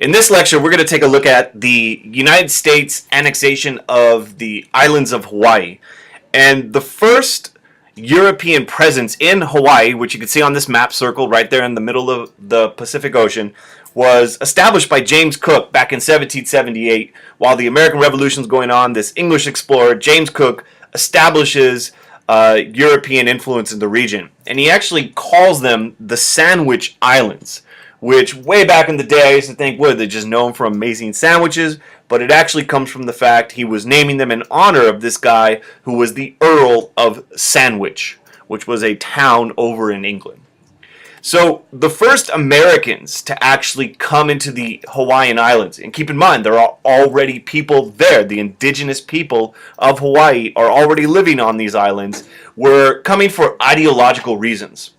In this lecture, we're going to take a look at the United States annexation of the islands of Hawaii. And the first European presence in Hawaii, which you can see on this map circle right there in the middle of the Pacific Ocean, was established by James Cook back in 1778. While the American Revolution is going on, this English explorer, James Cook, establishes European influence in the region. And he actually calls them the Sandwich Islands, which way back in the day I used to think, what, they're just known for amazing sandwiches, but it actually comes from the fact he was naming them in honor of this guy who was the Earl of Sandwich, which was a town over in England. So the first Americans to actually come into the Hawaiian Islands, and keep in mind there are already people there, the indigenous people of Hawaii are already living on these islands, were coming for ideological reasons.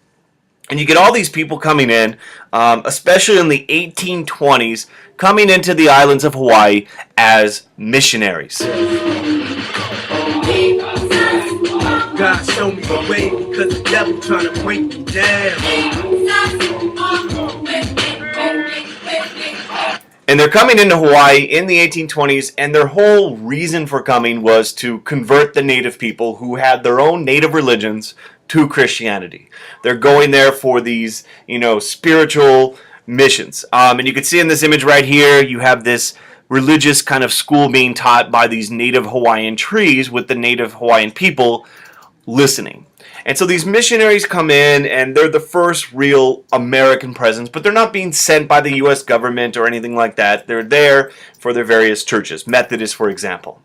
And you get all these people coming in, especially in the 1820s, coming into the islands of Hawaii as missionaries. God show me the way because the devil trying to break me down. And they're coming into Hawaii in the 1820s, and their whole reason for coming was to convert the native people who had their own native religions to Christianity. They're going there for these, spiritual missions. And you can see in this image right here, you have this religious kind of school being taught by these native Hawaiian trees with the native Hawaiian people listening. And so these missionaries come in, and they're the first real American presence, but they're not being sent by the U.S. government or anything like that. They're there for their various churches, Methodist, for example.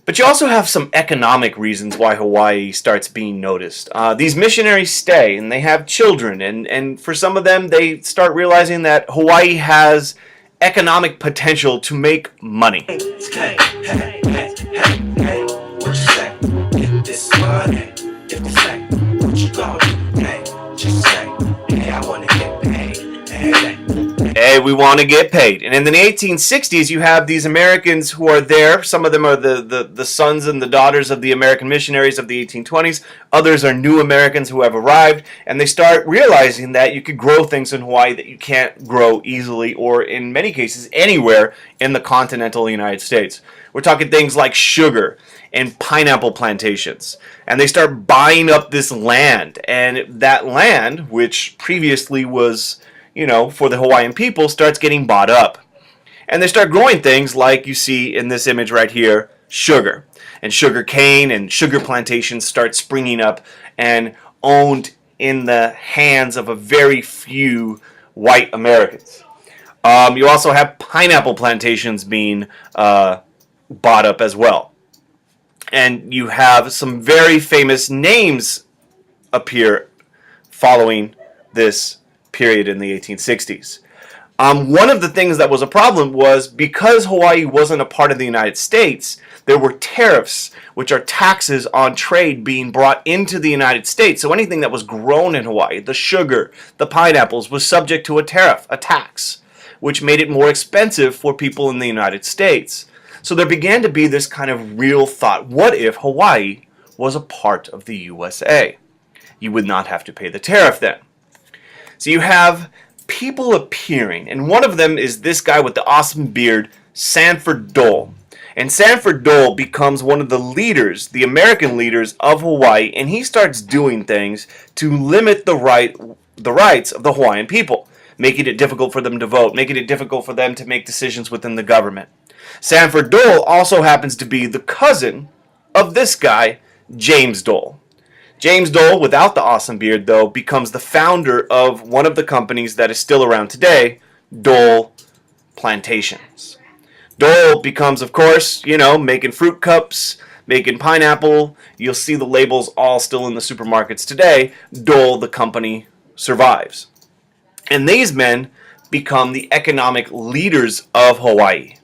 But you also have some economic reasons why Hawaii starts being noticed. These missionaries stay, and they have children, and for some of them, they start realizing that Hawaii has economic potential to make money. Hey, what you say? Get this money. If they say, what you gonna do? Hey, just say, hey, I wanna get paid. Hey, we want to get paid. And in the 1860s, you have these Americans who are there. Some of them are the sons and the daughters of the American missionaries of the 1820s. Others are new Americans who have arrived. And they start realizing that you could grow things in Hawaii that you can't grow easily or, in many cases, anywhere in the continental United States. We're talking things like sugar and pineapple plantations. And they start buying up this land. And that land, which previously was, for the Hawaiian people, starts getting bought up. And they start growing things like you see in this image right here, sugar. And sugar cane and sugar plantations start springing up and owned in the hands of a very few white Americans. You also have pineapple plantations being bought up as well. And you have some very famous names appear following this period in the 1860s. One of the things that was a problem was because Hawaii wasn't a part of the United States, there were tariffs, which are taxes on trade being brought into the United States. So anything that was grown in Hawaii, the sugar, the pineapples, was subject to a tariff, a tax, which made it more expensive for people in the United States. So there began to be this kind of real thought, what if Hawaii was a part of the USA? You would not have to pay the tariff then. So you have people appearing, and one of them is this guy with the awesome beard, Sanford Dole. And Sanford Dole becomes one of the leaders, the American leaders of Hawaii, and he starts doing things to limit the rights of the Hawaiian people, making it difficult for them to vote, making it difficult for them to make decisions within the government. Sanford Dole also happens to be the cousin of this guy, James Dole. James Dole, without the awesome beard, though, becomes the founder of one of the companies that is still around today, Dole Plantations. Dole becomes, of course, making fruit cups, making pineapple. You'll see the labels all still in the supermarkets today. Dole, the company, survives. And these men become the economic leaders of Hawaii.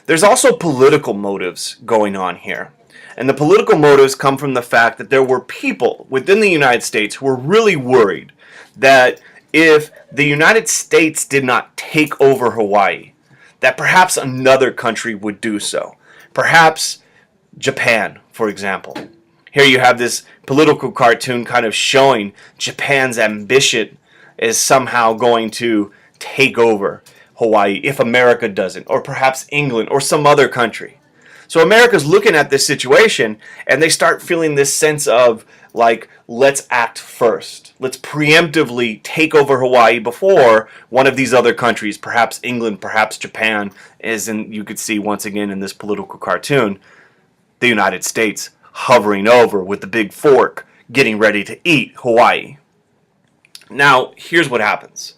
There's also political motives going on here. And the political motives come from the fact that there were people within the United States who were really worried that if the United States did not take over Hawaii, that perhaps another country would do so. Perhaps Japan, for example. Here you have this political cartoon kind of showing Japan's ambition is somehow going to take over Hawaii if America doesn't, or perhaps England or some other country. So America's looking at this situation and they start feeling this sense of like, let's act first. Let's preemptively take over Hawaii before one of these other countries, perhaps England, perhaps Japan, as in you could see once again in this political cartoon, the United States hovering over with the big fork, getting ready to eat Hawaii. Now, here's what happens.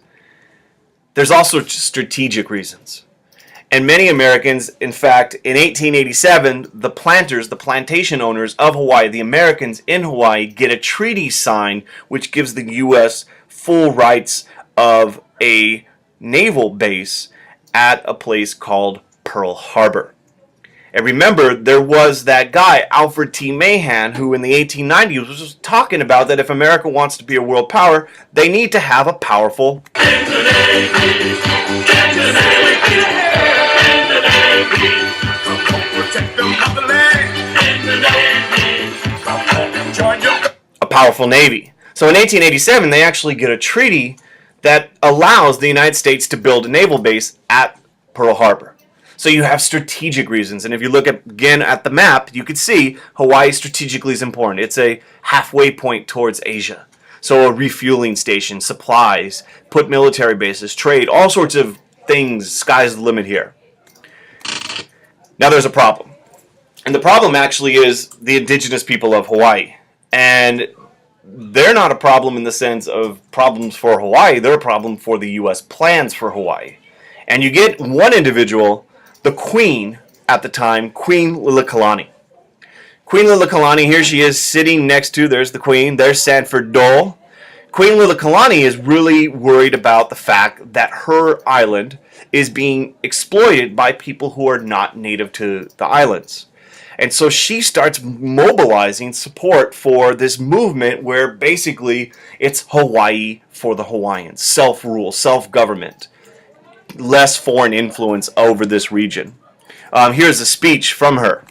There's also strategic reasons. And many Americans, in fact, in 1887, the planters, the plantation owners of Hawaii, the Americans in Hawaii, get a treaty signed which gives the U.S. full rights of a naval base at a place called Pearl Harbor. And remember, there was that guy, Alfred T. Mahan, who in the 1890s was talking about that if America wants to be a world power, they need to have a powerful navy. So in 1887, they actually get a treaty that allows the United States to build a naval base at Pearl Harbor. So you have strategic reasons. And if you look again at the map, you can see Hawaii strategically is important. It's a halfway point towards Asia. So a refueling station, supplies, put military bases, trade, all sorts of things. Sky's the limit here. Now there's a problem. And the problem actually is the indigenous people of Hawaii. And they're not a problem in the sense of problems for Hawaii. They're a problem for the U.S. plans for Hawaii. And you get one individual, the Queen at the time, Queen Liliuokalani. Queen Liliuokalani, here she is sitting next to, there's the Queen, there's Sanford Dole. Queen Liliuokalani is really worried about the fact that her island is being exploited by people who are not native to the islands. And so she starts mobilizing support for this movement where basically it's Hawaii for the Hawaiians. Self-rule, self-government, less foreign influence over this region. Here's a speech from her.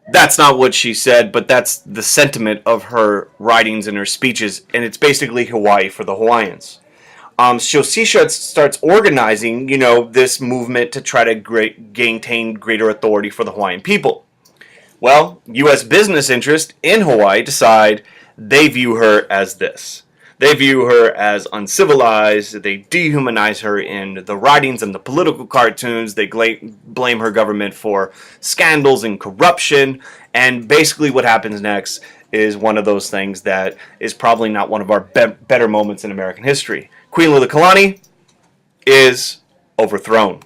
That's not what she said, but that's the sentiment of her writings and her speeches, and it's basically Hawaii for the Hawaiians. So she starts organizing, this movement to try to gain greater authority for the Hawaiian people. Well, U.S. business interests in Hawaii decide they view her as this. They view her as uncivilized. They dehumanize her in the writings and the political cartoons. They blame her government for scandals and corruption. And basically what happens next is one of those things that is probably not one of our better moments in American history. Queen Liliuokalani is overthrown.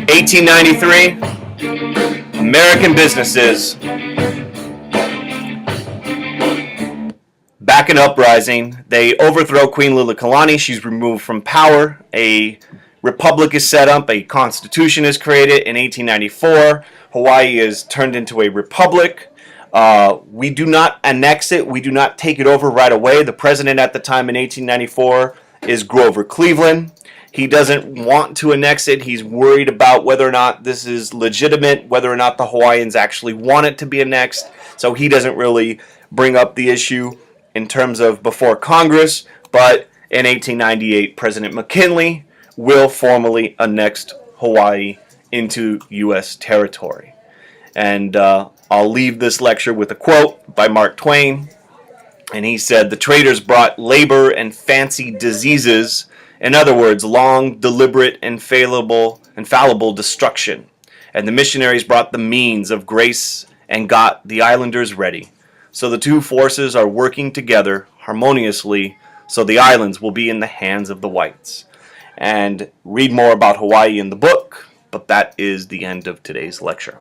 (1893), American businesses back in uprising. They overthrow Queen Liliuokalani. She's removed from power. A republic is set up. A constitution is created in 1894. Hawaii is turned into a republic. We do not annex it. We do not take it over right away. The president at the time in 1894 is Grover Cleveland. He doesn't want to annex it. He's worried about whether or not this is legitimate, whether or not the Hawaiians actually want it to be annexed. So he doesn't really bring up the issue in terms of before Congress. But in 1898, President McKinley will formally annex Hawaii into U.S. territory. And I'll leave this lecture with a quote by Mark Twain. And he said, "The traders brought labor and fancy diseases. In other words, long, deliberate, infallible destruction. And the missionaries brought the means of grace and got the islanders ready. So the two forces are working together harmoniously, so the islands will be in the hands of the whites." And read more about Hawaii in the book, but that is the end of today's lecture.